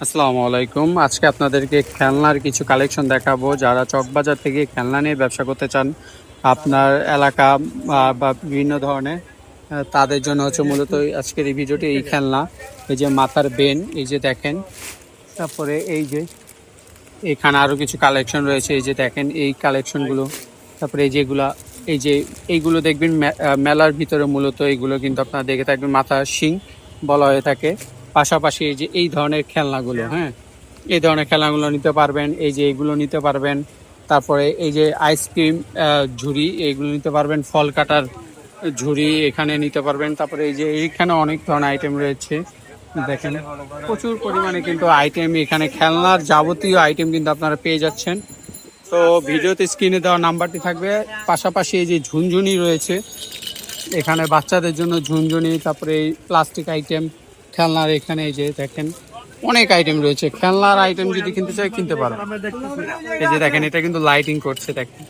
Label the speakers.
Speaker 1: আসসালামু আলাইকুম। আজকে আপনাদেরকে খেলনার কিছু কালেকশন দেখাবো। যারা চকবাজার থেকে খেলনা নিয়ে ব্যবসা করতে চান, আপনার এলাকা বা বিভিন্ন ধরনের তাদের জন্য হচ্ছে মূলত আজকের এই ভিডিওটি। এই খেলনা, এই যে মাথার বেন, এই যে দেখেন। তারপরে এই যে এখানে আরো কিছু কালেকশন রয়েছে, এই যে দেখেন এই কালেকশনগুলো। তারপরে এই যেগুলা, এই যে এইগুলো দেখবেন মেলার ভিতরে মূলত এইগুলো কিন্তু আপনারা দেখে থাকবেন, মাথা শিং বলা হয়ে থাকে। পাশাপাশি এই যে এই ধরনের খেলনাগুলো, হ্যাঁ, এই ধরনের খেলনাগুলো নিতে পারবেন। এই যে এইগুলো নিতে পারবেন। তারপরে এই যে আইসক্রিম ঝুড়ি, এইগুলো নিতে পারবেন। ফল কাটার ঝুড়ি এখানে নিতে পারবেন। তারপরে এই যে এইখানে অনেক ধরনের আইটেম রয়েছে, দেখেন প্রচুর পরিমাণে কিন্তু আইটেম, এখানে খেলনার যাবতীয় আইটেম কিন্তু আপনারা পেয়ে যাচ্ছেন। তো ভিডিওতে স্ক্রিনে দেওয়া নাম্বারটি থাকবে। পাশাপাশি এই যে ঝুনঝুনি রয়েছে, এখানে বাচ্চাদের জন্য ঝুনঝুনি, তারপরে এই প্লাস্টিক আইটেম খেলনার, এখানে এই যে দেখেন অনেক আইটেম রয়েছে। খেলনার আইটেম যদি কিনতে চাই কিনতে পারো। এই যে দেখেন এটা কিন্তু লাইটিং করছে, দেখেন।